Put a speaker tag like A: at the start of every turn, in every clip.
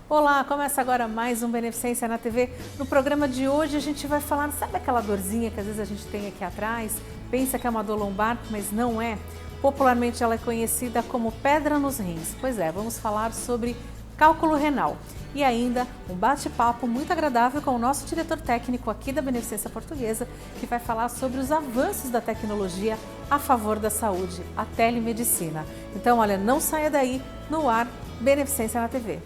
A: Olá, começa agora mais um Beneficência na TV. No programa de hoje a gente vai falar, sabe aquela dorzinha que às vezes a gente tem aqui atrás? Pensa que é uma dor lombar, mas não é. Popularmente ela é conhecida como pedra nos rins. Pois é, vamos falar sobre cálculo renal. E ainda um bate-papo muito agradável com o nosso diretor técnico aqui da Beneficência Portuguesa, que vai falar sobre os avanços da tecnologia a favor da saúde, a telemedicina. Então, olha, não saia daí, no ar, Beneficência na TV.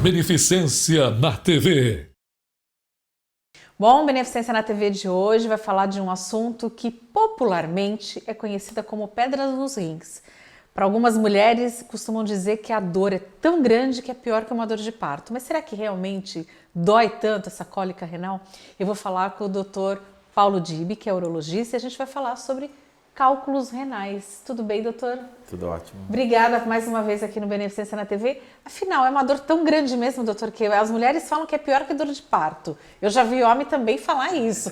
B: Beneficência na TV.
A: Bom, Beneficência na TV de hoje vai falar de um assunto que popularmente é conhecida como pedra nos rins. Para algumas mulheres costumam dizer que a dor é tão grande que é pior que uma dor de parto. Mas será que realmente dói tanto essa cólica renal? Eu vou falar com o Dr. Paulo Dibi, que é urologista, e a gente vai falar sobre cálculos renais. Tudo bem, doutor?
C: Tudo ótimo.
A: Obrigada mais uma vez aqui no Beneficência na TV. Afinal, é uma dor tão grande mesmo, doutor, que as mulheres falam que é pior que dor de parto. Eu já vi homem também falar isso.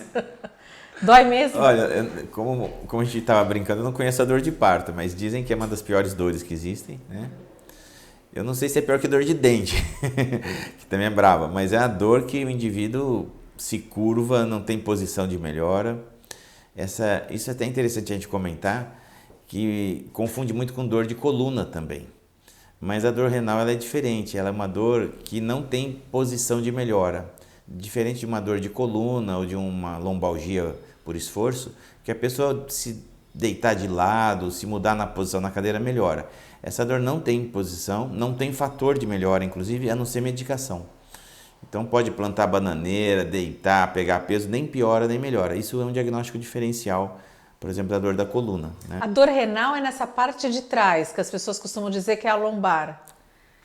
A: Dói mesmo?
C: Olha, como a gente estava brincando, eu não conheço a dor de parto, mas dizem que é uma das piores dores que existem, né? Eu não sei se é pior que dor de dente, que também é brava, mas é a dor que o indivíduo se curva, não tem posição de melhora. Isso é até interessante a gente comentar, que confunde muito com dor de coluna também. Mas a dor renal ela é diferente, ela é uma dor que não tem posição de melhora. Diferente de uma dor de coluna ou de uma lombalgia por esforço, que a pessoa se deitar de lado, se mudar na posição na cadeira, melhora. Essa dor não tem posição, não tem fator de melhora, inclusive, a não ser medicação. Então pode plantar bananeira, deitar, pegar peso, nem piora nem melhora. Isso é um diagnóstico diferencial, por exemplo, da dor da coluna, né?
A: A dor renal é nessa parte de trás, que as pessoas costumam dizer que é a lombar.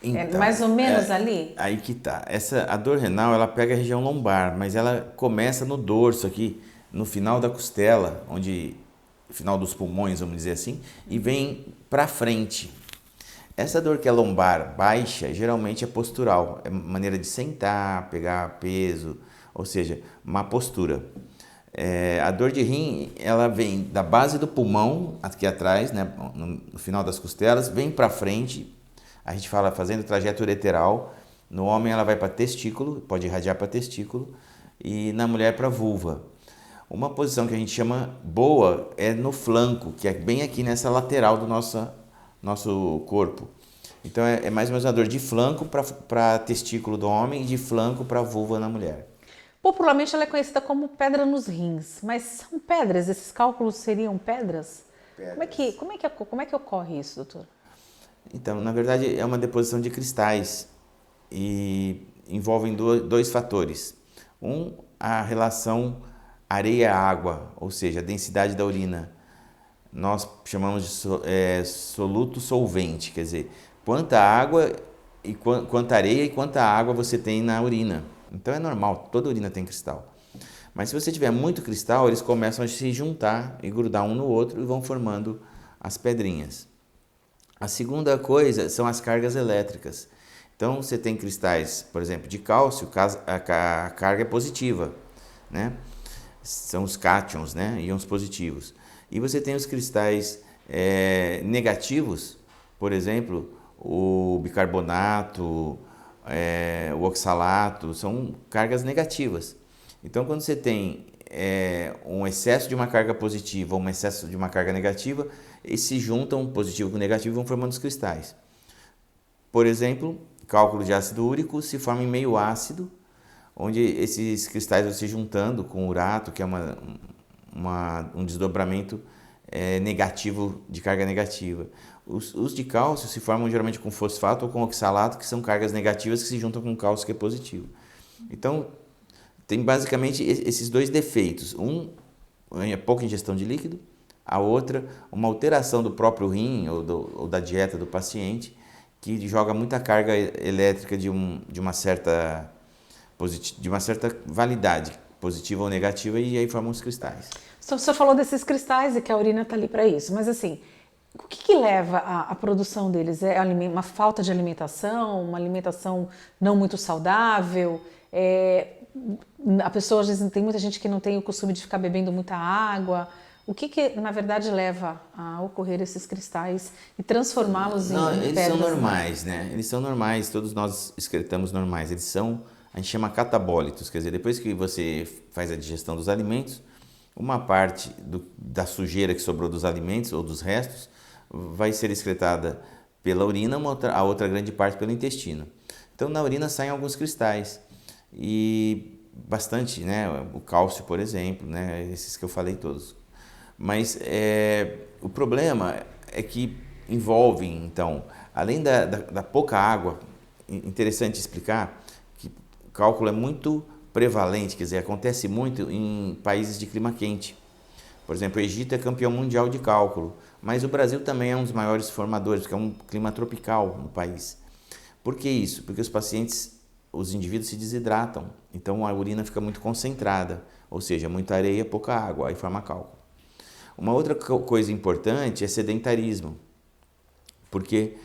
C: Então,
A: é mais ou menos ali?
C: Aí que tá. A dor renal, ela pega a região lombar, mas ela começa no dorso aqui, no final da costela, final dos pulmões, vamos dizer assim, e vem para frente. Essa dor que é lombar baixa, geralmente é postural, é maneira de sentar, pegar peso, ou seja, má postura. A dor de rim, ela vem da base do pulmão, aqui atrás, né, no final das costelas, vem para frente, a gente fala fazendo trajeto ureteral. No homem ela vai para testículo, pode irradiar para testículo, e na mulher para vulva. Uma posição que a gente chama boa é no flanco, que é bem aqui nessa lateral do nosso corpo. Então é mais ou menos uma dor de flanco para testículo do homem e de flanco para vulva na mulher.
A: Popularmente ela é conhecida como pedra nos rins, mas são pedras? Esses cálculos seriam pedras? Como é que ocorre isso, doutor?
C: Então, na verdade, é uma deposição de cristais e envolvem dois fatores. A relação areia-água, ou seja, a densidade da urina. Nós chamamos de soluto solvente, quer dizer, quanta água e quanta areia e quanta água você tem na urina. Então é normal, toda urina tem cristal. Mas se você tiver muito cristal, eles começam a se juntar e grudar um no outro e vão formando as pedrinhas. A segunda coisa são as cargas elétricas. Então você tem cristais, por exemplo, de cálcio, a carga é positiva, né? São os cátions, né? Íons positivos. E você tem os cristais negativos, por exemplo, o bicarbonato, o oxalato, são cargas negativas. Então, quando você tem um excesso de uma carga positiva ou um excesso de uma carga negativa, eles se juntam, positivo com negativo, e vão formando os cristais. Por exemplo, cálculo de ácido úrico se forma em meio ácido, onde esses cristais vão se juntando com o urato, que é um desdobramento negativo de carga negativa. Os de cálcio se formam geralmente com fosfato ou com oxalato, que são cargas negativas que se juntam com cálcio, que é positivo. Então, tem basicamente esses dois defeitos. É pouca ingestão de líquido, a outra, uma alteração do próprio rim ou da dieta do paciente, que joga muita carga elétrica de uma certa validade, positiva ou negativa, e aí formam os cristais.
A: O senhor falou desses cristais e que a urina está ali para isso, mas assim, o que leva à produção deles? É uma falta de alimentação, uma alimentação não muito saudável? a pessoa, às vezes, tem muita gente que não tem o costume de ficar bebendo muita água. O que na verdade leva a ocorrer esses cristais e transformá-los em pedras?
C: Eles são normais, né? Eles são normais, todos nós excretamos normais. A gente chama catabólitos, quer dizer, depois que você faz a digestão dos alimentos, uma parte da sujeira que sobrou dos alimentos ou dos restos vai ser excretada pela urina, a outra grande parte pelo intestino. Então na urina saem alguns cristais e bastante, né? O cálcio, por exemplo, né? Esses que eu falei todos. Mas o problema é que envolvem, então, além da pouca água, interessante explicar que o cálculo é muito prevalente, quer dizer, acontece muito em países de clima quente. Por exemplo, o Egito é campeão mundial de cálculo, mas o Brasil também é um dos maiores formadores, porque é um clima tropical no país. Por que isso? Porque os indivíduos se desidratam, então a urina fica muito concentrada, ou seja, muita areia, pouca água, aí forma cálculo. Uma outra coisa importante é sedentarismo, porque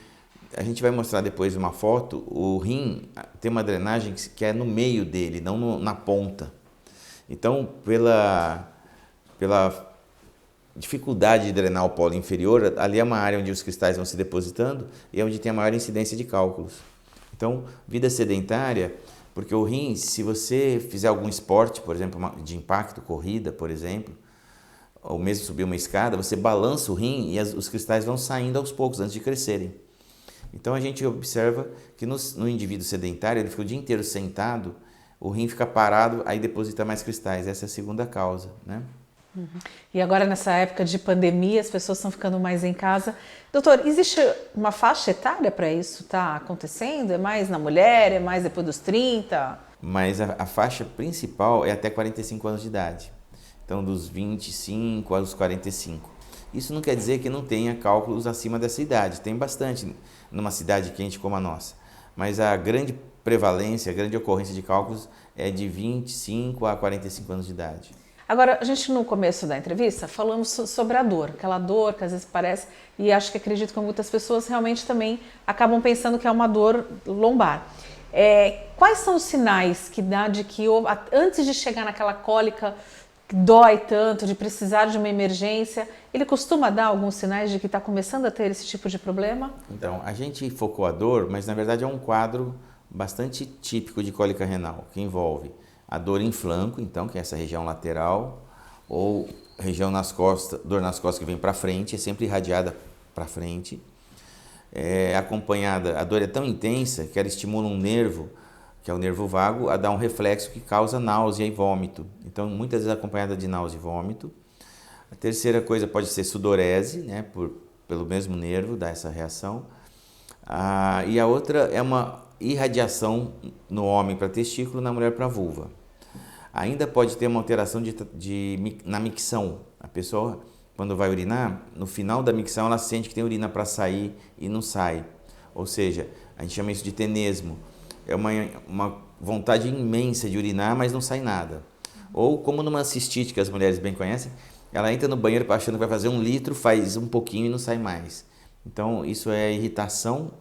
C: a gente vai mostrar depois uma foto, o rim tem uma drenagem que é no meio dele, não na ponta. Então, pela dificuldade de drenar o polo inferior, ali é uma área onde os cristais vão se depositando e é onde tem a maior incidência de cálculos. Então, vida sedentária, porque o rim, se você fizer algum esporte, por exemplo, de impacto, corrida, por exemplo, ou mesmo subir uma escada, você balança o rim e os cristais vão saindo aos poucos, antes de crescerem. Então a gente observa que no indivíduo sedentário, ele fica o dia inteiro sentado, o rim fica parado, aí deposita mais cristais. Essa é a segunda causa, né?
A: Uhum. E agora nessa época de pandemia, as pessoas estão ficando mais em casa. Doutor, existe uma faixa etária para isso estar acontecendo? É mais na mulher? É mais depois dos 30?
C: Mas a faixa principal é até 45 anos de idade. Então, dos 25 aos 45. Isso não quer dizer que não tenha cálculos acima dessa idade. Tem bastante numa cidade quente como a nossa. Mas a grande prevalência, a grande ocorrência de cálculos é de 25 a 45 anos de idade.
A: Agora, a gente no começo da entrevista falamos sobre a dor, aquela dor que às vezes parece, e acho que acredito que muitas pessoas realmente também acabam pensando que é uma dor lombar. Quais são os sinais que dá de que antes de chegar naquela cólica que dói tanto, de precisar de uma emergência, ele costuma dar alguns sinais de que está começando a ter esse tipo de problema?
C: Então, a gente focou a dor, mas na verdade é um quadro bastante típico de cólica renal, que envolve a dor em flanco, então, que é essa região lateral, ou região nas costas, dor nas costas que vem para frente, é sempre irradiada para frente. Acompanhada, a dor é tão intensa que ela estimula um nervo, que é o nervo vago, a dar um reflexo que causa náusea e vômito. Então, muitas vezes acompanhada de náusea e vômito. A terceira coisa pode ser sudorese, né, pelo mesmo nervo, dá essa reação. E a outra é uma irradiação no homem para testículo, na mulher para vulva. Ainda pode ter uma alteração na micção. A pessoa, quando vai urinar, no final da micção ela sente que tem urina para sair e não sai. Ou seja, a gente chama isso de tenesmo. É uma vontade imensa de urinar, mas não sai nada. Ou como numa cistite, que as mulheres bem conhecem, ela entra no banheiro achando que vai fazer 1 litro, faz um pouquinho e não sai mais. Então, isso é irritação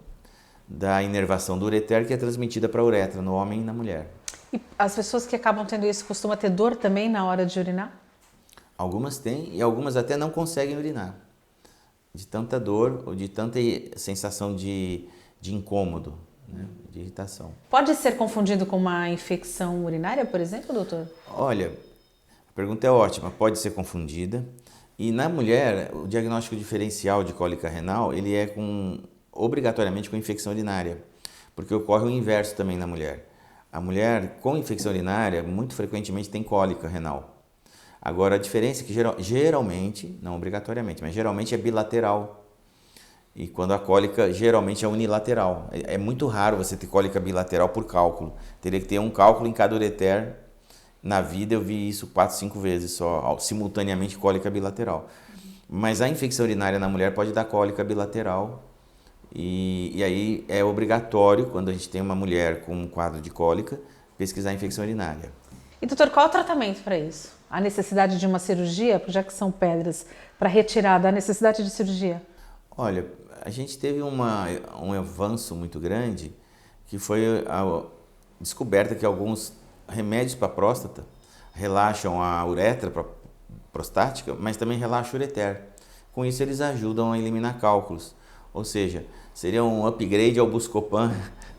C: da inervação do ureter, que é transmitida para a uretra, no homem e na mulher.
A: E as pessoas que acabam tendo isso costumam ter dor também na hora de urinar?
C: Algumas têm e algumas até não conseguem urinar. De tanta dor ou de tanta sensação de incômodo, né? De irritação.
A: Pode ser confundido com uma infecção urinária, por exemplo, doutor?
C: Olha, a pergunta é ótima, pode ser confundida. E na mulher, o diagnóstico diferencial de cólica renal, ele é obrigatoriamente com infecção urinária, porque ocorre o inverso também na mulher. A mulher com infecção urinária, muito frequentemente tem cólica renal. Agora, a diferença é que geralmente, não obrigatoriamente, mas geralmente é bilateral. E quando a cólica geralmente é unilateral. É muito raro você ter cólica bilateral por cálculo. Teria que ter um cálculo em cada ureter. Na vida eu vi isso 4, 5 vezes só, simultaneamente cólica bilateral. Mas a infecção urinária na mulher pode dar cólica bilateral. E aí é obrigatório, quando a gente tem uma mulher com um quadro de cólica, pesquisar a infecção urinária.
A: E doutor, qual é o tratamento para isso? A necessidade de uma cirurgia, já que são pedras, para retirada, a necessidade de cirurgia?
C: Olha, a gente teve um avanço muito grande, que foi a descoberta que alguns remédios para a próstata, relaxam a uretra prostática, mas também relaxam o ureter. Com isso eles ajudam a eliminar cálculos, ou seja, seria um upgrade ao Buscopan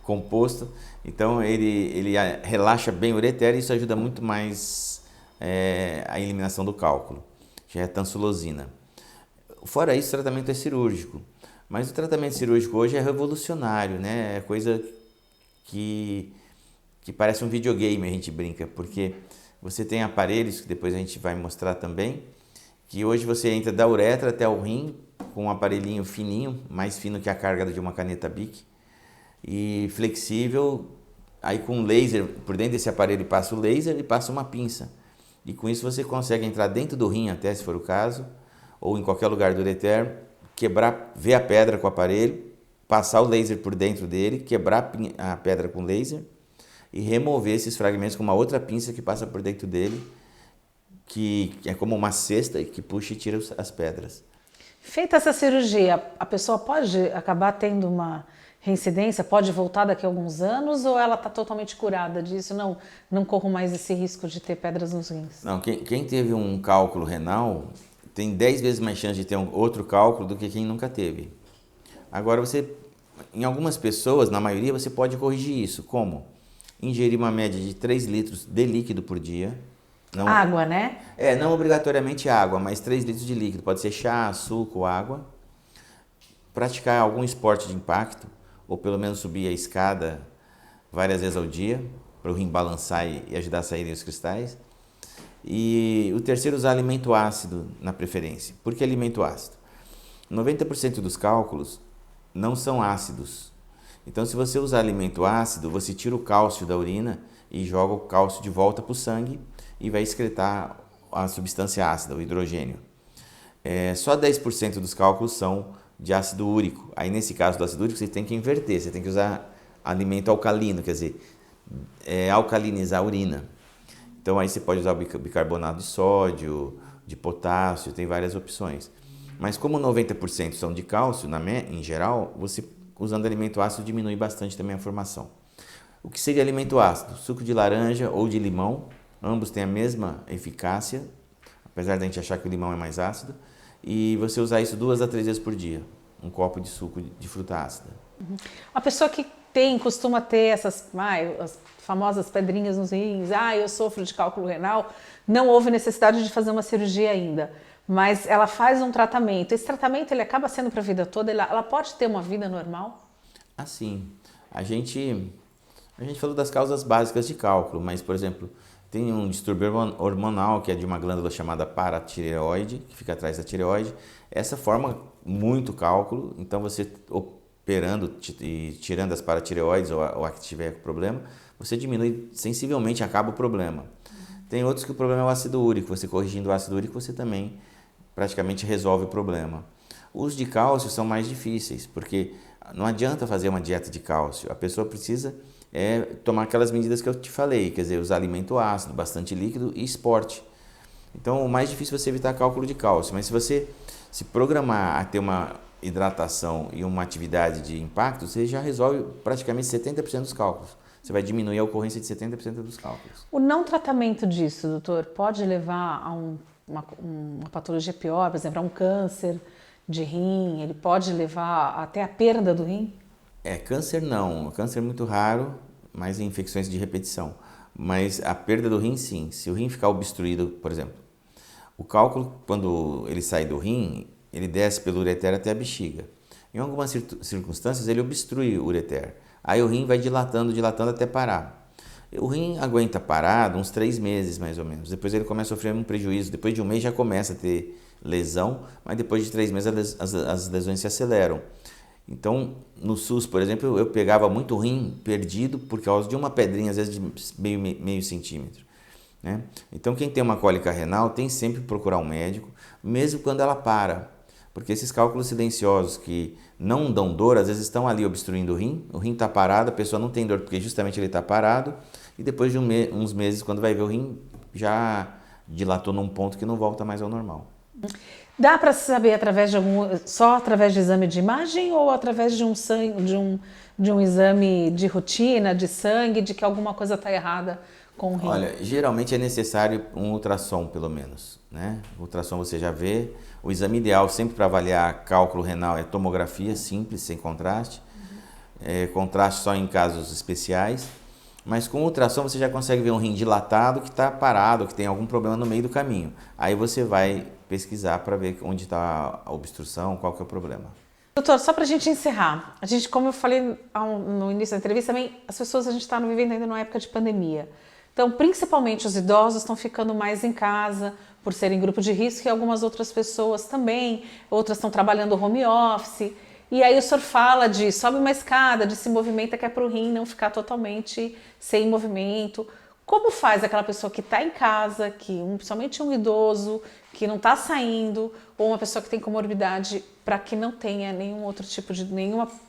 C: composto. Então ele relaxa bem o ureter e isso ajuda muito mais a eliminação do cálculo, que é a tansulosina. Fora isso, o tratamento é cirúrgico, mas o tratamento cirúrgico hoje é revolucionário, né? É coisa que parece um videogame, a gente brinca, porque você tem aparelhos, que depois a gente vai mostrar também, que hoje você entra da uretra até o rim com um aparelhinho fininho, mais fino que a carga de uma caneta Bic, e flexível, aí com laser, por dentro desse aparelho passa o laser e passa uma pinça. E com isso você consegue entrar dentro do rim até, se for o caso, ou em qualquer lugar do ureter, quebrar, ver a pedra com o aparelho, passar o laser por dentro dele, quebrar a pedra com laser e remover esses fragmentos com uma outra pinça que passa por dentro dele, que é como uma cesta que puxa e tira as pedras.
B: Feita essa cirurgia, a pessoa pode acabar tendo uma reincidência, pode voltar daqui a alguns anos, ou ela está totalmente curada disso? Não corro mais esse risco de ter pedras nos rins.
C: Não, quem teve um cálculo renal tem 10 vezes mais chance de ter outro cálculo do que quem nunca teve. Agora em algumas pessoas, na maioria, você pode corrigir isso. Como? Ingerir uma média de 3 litros de líquido por dia.
B: Água, né?
C: Não obrigatoriamente água, mas 3 litros de líquido. Pode ser chá, suco, água. Praticar algum esporte de impacto, ou pelo menos subir a escada várias vezes ao dia, para o rim balançar e ajudar a saírem os cristais. E o terceiro, usar alimento ácido na preferência. Por que alimento ácido? 90% dos cálculos não são ácidos. Então, se você usar alimento ácido, você tira o cálcio da urina e joga o cálcio de volta para o sangue e vai excretar a substância ácida, o hidrogênio. Só 10% dos cálculos são de ácido úrico. Aí, nesse caso do ácido úrico, você tem que inverter, você tem que usar alimento alcalino, quer dizer, alcalinizar a urina. Então, aí você pode usar o bicarbonato de sódio, de potássio, tem várias opções. Mas como 90% são de cálcio, em geral, você usando alimento ácido diminui bastante também a formação. O que seria alimento ácido? Suco de laranja ou de limão, ambos têm a mesma eficácia, apesar de a gente achar que o limão é mais ácido, e você usar isso 2 a 3 vezes por dia, um copo de suco de fruta ácida.
B: A pessoa que costuma ter as famosas pedrinhas nos rins, eu sofro de cálculo renal, não houve necessidade de fazer uma cirurgia ainda, mas ela faz um tratamento. Esse tratamento ele acaba sendo para a vida toda, ela pode ter uma vida normal?
C: Sim. A gente falou das causas básicas de cálculo, mas, por exemplo, tem um distúrbio hormonal que é de uma glândula chamada paratireoide, que fica atrás da tireoide. Essa forma muito cálculo, então você operando e tirando as paratireoides ou a que tiver problema, você diminui sensivelmente, acaba o problema. Tem outros que o problema é o ácido úrico, você corrigindo o ácido úrico você também praticamente resolve o problema. Os de cálcio são mais difíceis, porque não adianta fazer uma dieta de cálcio, a pessoa precisa tomar aquelas medidas que eu te falei, quer dizer, usar alimento ácido, bastante líquido e esporte. Então, o mais difícil é você evitar cálculo de cálcio, mas se você se programar a ter uma hidratação e uma atividade de impacto, você já resolve praticamente 70% dos cálculos. Você vai diminuir a ocorrência de 70% dos cálculos.
B: O não tratamento disso, doutor, pode levar a uma patologia pior, por exemplo, a um câncer de rim, ele pode levar até a perda do rim?
C: Câncer não. Câncer é muito raro, mas em infecções de repetição. Mas a perda do rim, sim. Se o rim ficar obstruído, por exemplo, o cálculo, quando ele sai do rim, ele desce pelo ureter até a bexiga. Em algumas circunstâncias, ele obstrui o ureter. Aí o rim vai dilatando até parar. O rim aguenta parado uns 3 meses, mais ou menos. Depois ele começa a sofrer um prejuízo. Depois de um mês já começa a ter lesão, mas depois de 3 meses as lesões se aceleram. Então, no SUS, por exemplo, eu pegava muito rim perdido por causa de uma pedrinha, às vezes de meio centímetro. Né? Então, quem tem uma cólica renal tem sempre que procurar um médico, mesmo quando ela para. Porque esses cálculos silenciosos que não dão dor, às vezes estão ali obstruindo o rim está parado, a pessoa não tem dor porque justamente ele está parado, e depois de uns meses, quando vai ver o rim, já dilatou num ponto que não volta mais ao normal.
B: Dá para saber só através de exame de imagem ou através de um exame de rotina, de sangue, de que alguma coisa está errada com o rim?
C: Olha, geralmente é necessário um ultrassom, pelo menos, né? O ultrassom você já vê. O exame ideal sempre para avaliar cálculo renal é tomografia simples, sem contraste. Contraste só em casos especiais. Mas com ultrassom você já consegue ver um rim dilatado que está parado, que tem algum problema no meio do caminho. Aí você vai pesquisar para ver onde está a obstrução, qual que é o problema.
B: Doutor, só para a gente encerrar, como eu falei no início da entrevista também, as pessoas, a gente está vivendo ainda numa época de pandemia. Então, principalmente os idosos estão ficando mais em casa por serem grupo de risco e algumas outras pessoas também, outras estão trabalhando home office. E aí o senhor fala de sobe uma escada, de se movimenta, que é para o rim não ficar totalmente sem movimento. Como faz aquela pessoa que está em casa, principalmente um idoso, que não está saindo, ou uma pessoa que tem comorbidade, para que não tenha nenhum outro tipo de,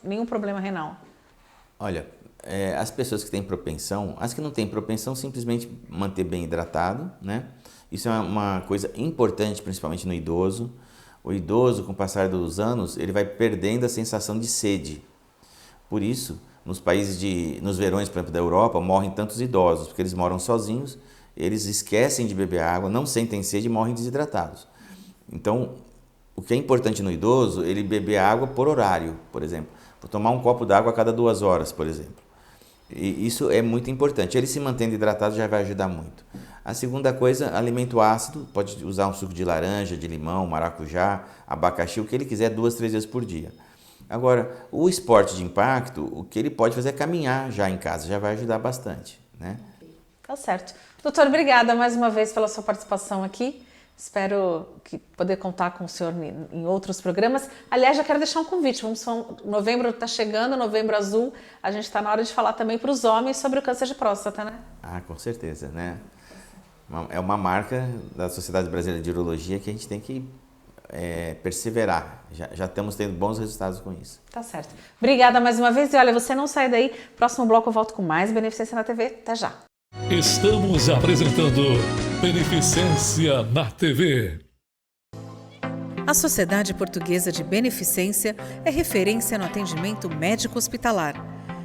B: nenhum problema renal?
C: Olha, as pessoas que têm propensão, as que não têm propensão, simplesmente manter bem hidratado, né? Isso é uma coisa importante, principalmente no idoso. O idoso, com o passar dos anos, ele vai perdendo a sensação de sede. Por isso, nos verões, por exemplo, da Europa, morrem tantos idosos, porque eles moram sozinhos, eles esquecem de beber água, não sentem sede e morrem desidratados. Então, o que é importante no idoso, ele beber água por horário, por exemplo. Vou tomar um copo d'água a cada 2 horas, por exemplo. E isso é muito importante. Ele se mantendo hidratado já vai ajudar muito. A segunda coisa, alimento ácido, pode usar um suco de laranja, de limão, maracujá, abacaxi, o que ele quiser 2, 3 vezes por dia. Agora, o esporte de impacto, o que ele pode fazer é caminhar já em casa, já vai ajudar bastante, né?
B: Tá certo. Doutor, obrigada mais uma vez pela sua participação aqui. Espero poder contar com o senhor em outros programas. Aliás, já quero deixar um convite. Novembro está chegando, Novembro Azul. A gente está na hora de falar também para os homens sobre o câncer de próstata, né?
C: Ah, com certeza, né? É uma marca da Sociedade Brasileira de Urologia que a gente tem que perseverar. Já estamos tendo bons resultados com isso.
B: Tá certo. Obrigada mais uma vez. E olha, você não sai daí. Próximo bloco eu volto com mais Beneficência na TV. Até já.
D: Estamos apresentando Beneficência na TV.
A: A Sociedade Portuguesa de Beneficência é referência no atendimento médico hospitalar.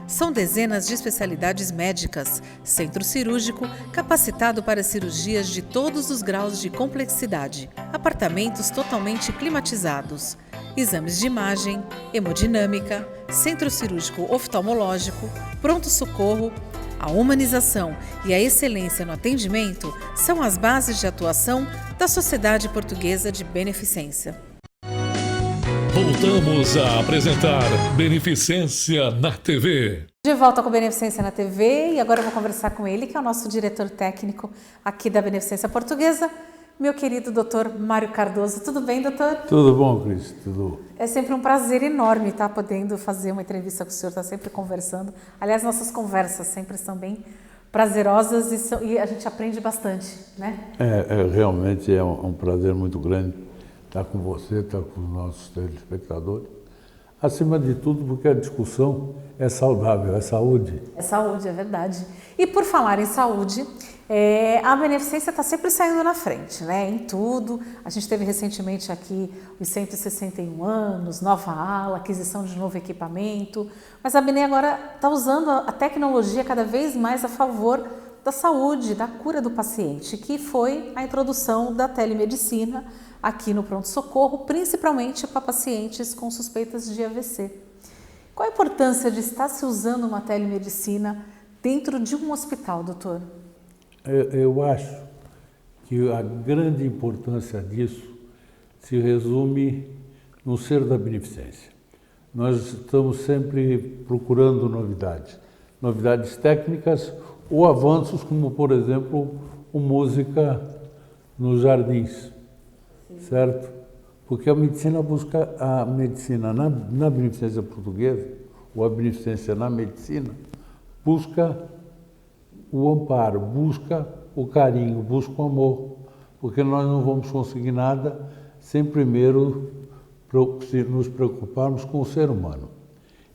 A: São dezenas de especialidades médicas, centro cirúrgico capacitado para cirurgias de todos os graus de complexidade, apartamentos totalmente climatizados, exames de imagem, hemodinâmica, centro cirúrgico oftalmológico, pronto-socorro. A humanização e a excelência no atendimento são as bases de atuação da Sociedade Portuguesa de Beneficência.
D: Voltamos a apresentar Beneficência na TV.
A: De volta com Beneficência na TV e agora eu vou conversar com ele, que é o nosso diretor técnico aqui da Beneficência Portuguesa, meu querido doutor Mário Cardoso. Tudo bem, doutor?
E: Tudo bom, Cris? Tudo.
A: É sempre um prazer enorme estar podendo fazer uma entrevista com o senhor, estar sempre conversando. Aliás, nossas conversas sempre são bem prazerosas e a gente aprende bastante, né?
E: Realmente é um prazer muito grande estar com você, estar com os nossos telespectadores. Acima de tudo, porque a discussão é saudável, é saúde.
A: É saúde, é verdade. E por falar em saúde, a Beneficência está sempre saindo na frente, né? Em tudo. A gente teve recentemente aqui os 161 anos, nova ala, aquisição de novo equipamento. Mas a Bene agora está usando a tecnologia cada vez mais a favor da saúde, da cura do paciente, que foi a introdução da telemedicina aqui no pronto-socorro, principalmente para pacientes com suspeitas de AVC. Qual a importância de estar se usando uma telemedicina dentro de um hospital, doutor?
E: Eu acho que a grande importância disso se resume no ser da beneficência. Nós estamos sempre procurando novidades técnicas ou avanços como, por exemplo, o música nos jardins, certo? Porque a medicina busca, na beneficência portuguesa, ou a beneficência na medicina, busca o amparo, busca o carinho, busca o amor, porque nós não vamos conseguir nada sem primeiro nos preocuparmos com o ser humano.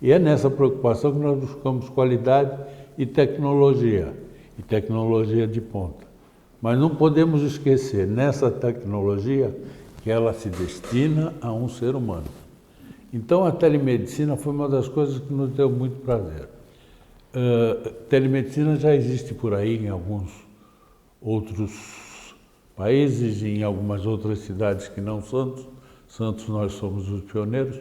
E: E é nessa preocupação que nós buscamos qualidade e tecnologia de ponta. Mas não podemos esquecer, nessa tecnologia, que ela se destina a um ser humano. Então, a telemedicina foi uma das coisas que nos deu muito prazer. Telemedicina já existe por aí em alguns outros países, em algumas outras cidades que não Santos. Santos nós somos os pioneiros.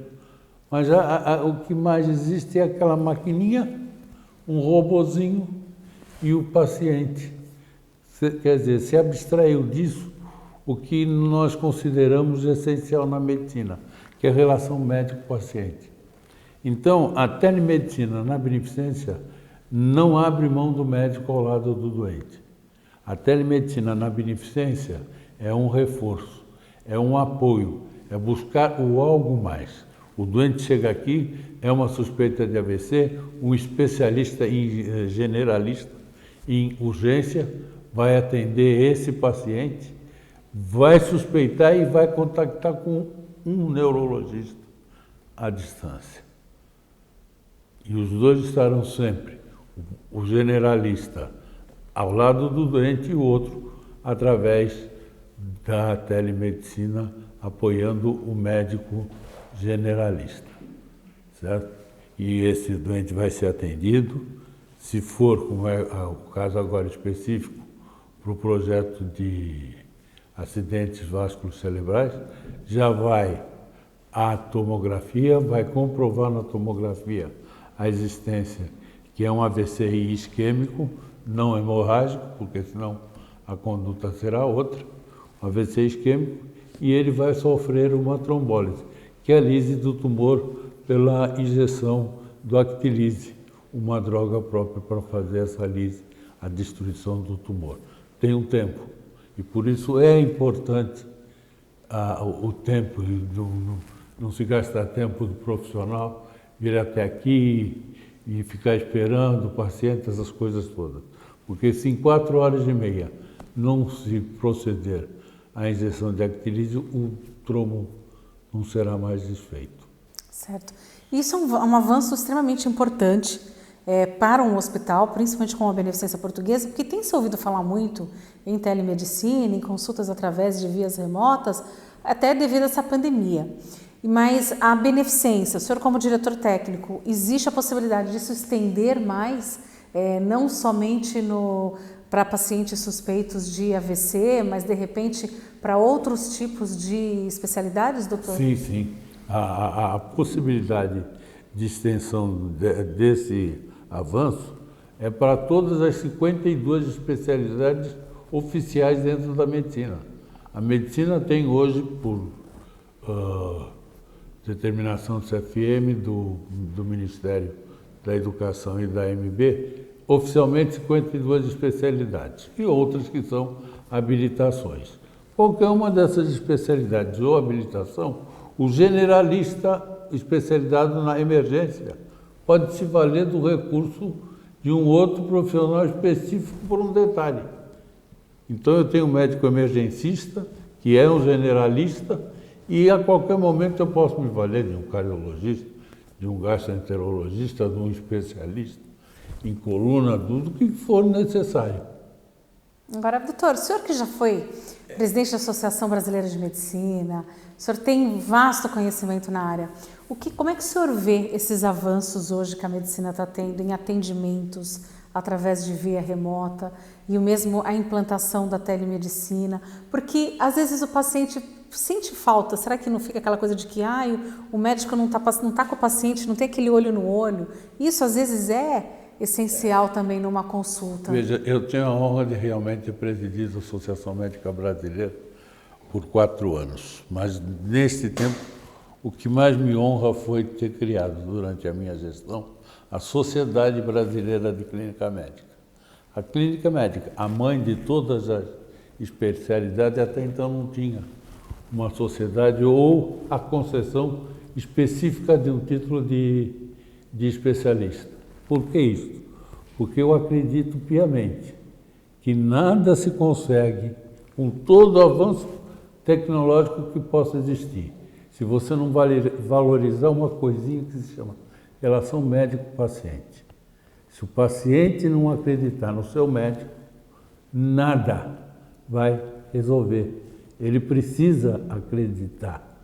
E: Mas o que mais existe é aquela maquininha, um robozinho e o paciente. Quer dizer, se abstraiu disso o que nós consideramos essencial na medicina, que é a relação médico-paciente. Então, a telemedicina na beneficência não abre mão do médico ao lado do doente. A telemedicina na beneficência é um reforço, é um apoio, é buscar o algo mais. O doente chega aqui, é uma suspeita de AVC, um especialista generalista em urgência vai atender esse paciente, vai suspeitar e vai contactar com um neurologista à distância. E os dois estarão sempre, o generalista ao lado do doente e o outro através da telemedicina, apoiando o médico generalista, certo? E esse doente vai ser atendido, se for, como é o caso agora específico, para o projeto de acidentes vasculocerebrais, já vai à tomografia, vai comprovar na tomografia a existência, que é um AVC isquêmico, não hemorrágico, porque senão a conduta será outra, um AVC isquêmico, e ele vai sofrer uma trombólise, que é a lise do tumor pela injeção do Actilise, uma droga própria para fazer essa lise, a destruição do tumor. Tem um tempo, e por isso é importante o tempo, não se gastar tempo do profissional, vir até aqui e ficar esperando o paciente, essas coisas todas. Porque se em 4 horas e meia não se proceder à injeção de Actilise, o trombo não será mais desfeito.
A: Certo. Isso é um avanço extremamente importante para um hospital, principalmente com a Beneficência Portuguesa, porque tem se ouvido falar muito em telemedicina, em consultas através de vias remotas, até devido a essa pandemia. Mas a Beneficência, o senhor como diretor técnico, existe a possibilidade disso estender mais, não somente para pacientes suspeitos de AVC, mas de repente para outros tipos de especialidades, doutor?
E: Sim, sim. A possibilidade de extensão desse avanço é para todas as 52 especialidades oficiais dentro da medicina. A medicina tem hoje, por determinação do CFM, do Ministério da Educação e da AMB, oficialmente 52 especialidades e outras que são habilitações. Qualquer uma dessas especialidades ou habilitação, o generalista especializado na emergência pode se valer do recurso de um outro profissional específico por um detalhe. Então eu tenho um médico emergencista, que é um generalista, e a qualquer momento eu posso me valer de um cardiologista, de um gastroenterologista, de um especialista em coluna, do que for necessário.
A: Agora, doutor, o senhor que já foi presidente da Associação Brasileira de Medicina, o senhor tem vasto conhecimento na área. Como é que o senhor vê esses avanços hoje que a medicina está tendo em atendimentos através de via remota e o mesmo a implantação da telemedicina? Porque às vezes o paciente sente falta, será que não fica aquela coisa de que o médico não tá com o paciente, não tem aquele olho no olho? Isso às vezes é essencial também numa consulta.
E: Veja, eu tenho a honra de realmente ter presidido a Associação Médica Brasileira por 4 anos, mas nesse tempo o que mais me honra foi ter criado durante a minha gestão a Sociedade Brasileira de Clínica Médica. A clínica médica, a mãe de todas as especialidades, até então não tinha uma sociedade ou a concessão específica de um título de especialista. Por que isso? Porque eu acredito piamente que nada se consegue com todo o avanço tecnológico que possa existir, se você não valorizar uma coisinha que se chama relação médico-paciente. Se o paciente não acreditar no seu médico, nada vai resolver. Ele precisa acreditar.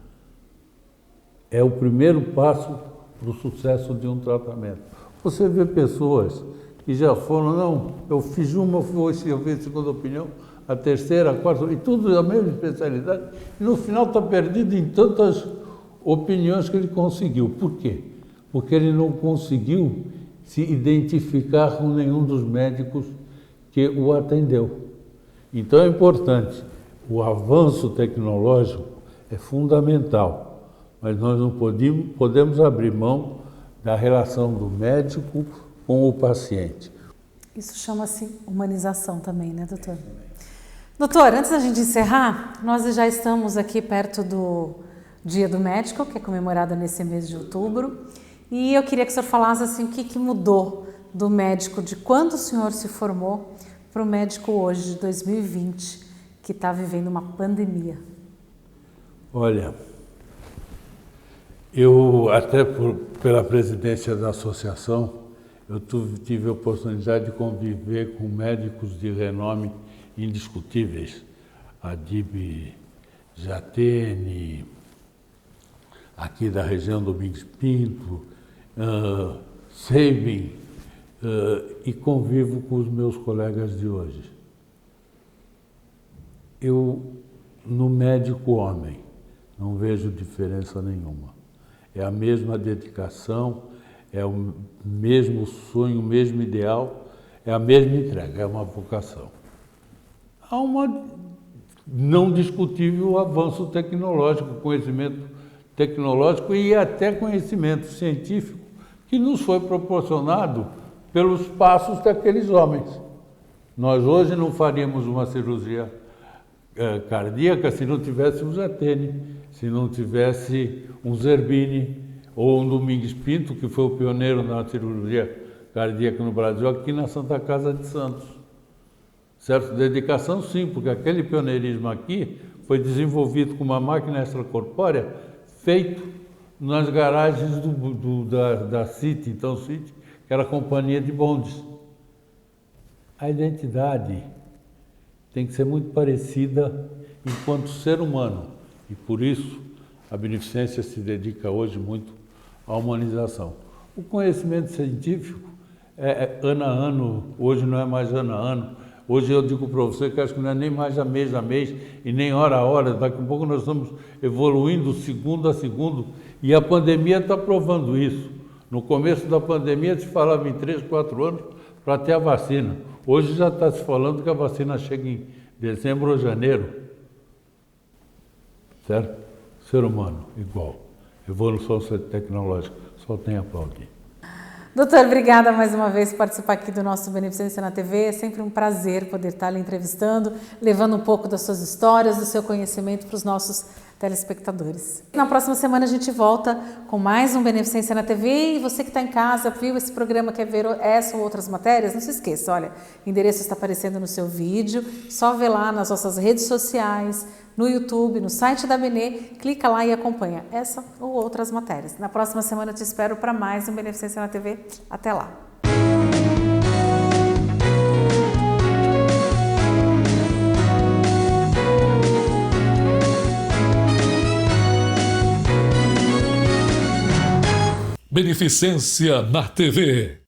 E: É o primeiro passo para o sucesso de um tratamento. Você vê pessoas e já foram, não, eu fiz uma, eu fiz a segunda opinião, a terceira, a quarta, e tudo a mesma especialidade. E no final está perdido em tantas opiniões que ele conseguiu. Por quê? Porque ele não conseguiu se identificar com nenhum dos médicos que o atendeu. Então é importante, o avanço tecnológico é fundamental, mas nós não podemos abrir mão da relação do médico com o paciente.
A: Isso chama-se humanização também, né, doutor? Doutor, antes da gente encerrar, nós já estamos aqui perto do Dia do Médico, que é comemorado nesse mês de outubro, e eu queria que o senhor falasse assim, o que mudou do médico, de quando o senhor se formou, para o médico hoje, de 2020, que está vivendo uma pandemia.
E: Olha, eu até pela presidência da associação, eu tive a oportunidade de conviver com médicos de renome indiscutíveis, Adib Jatene, aqui da região do Domingos Pinto, Sabin, e convivo com os meus colegas de hoje. Eu, no médico homem, não vejo diferença nenhuma. É a mesma dedicação, é o mesmo sonho, o mesmo ideal, é a mesma entrega, é uma vocação. Há uma não discutível avanço tecnológico, conhecimento tecnológico e até conhecimento científico que nos foi proporcionado pelos passos daqueles homens. Nós hoje não faríamos uma cirurgia cardíaca se não tivesse um Jatene, se não tivesse um Zerbini ou um Domingos Pinto, que foi o pioneiro na cirurgia cardíaca no Brasil, aqui na Santa Casa de Santos. Certo? Dedicação sim, porque aquele pioneirismo aqui foi desenvolvido com uma máquina extracorpórea feito nas garagens da City, então City, que era a companhia de bondes. A identidade tem que ser muito parecida enquanto ser humano, e por isso a beneficência se dedica hoje muito à humanização. O conhecimento científico é ano a ano, hoje não é mais ano a ano. Hoje eu digo para você que acho que não é nem mais a mês e nem hora a hora. Daqui a pouco nós estamos evoluindo segundo a segundo e a pandemia está provando isso. No começo da pandemia se falava em 3, 4 anos para ter a vacina. Hoje já está se falando que a vacina chega em dezembro ou janeiro. Certo? Ser humano, igual. Evolução tecnológica, só tem a aplaudir.
A: Doutor, obrigada mais uma vez por participar aqui do nosso Beneficência na TV. É sempre um prazer poder estar lhe entrevistando, levando um pouco das suas histórias, do seu conhecimento para os nossos telespectadores. Na próxima semana a gente volta com mais um Beneficência na TV, e você que está em casa, viu esse programa, quer ver essa ou outras matérias, não se esqueça, olha, o endereço está aparecendo no seu vídeo, só vê lá nas nossas redes sociais, no YouTube, no site da Benê, clica lá e acompanha essa ou outras matérias. Na próxima semana eu te espero para mais um Beneficência na TV. Até lá!
D: Beneficência na TV.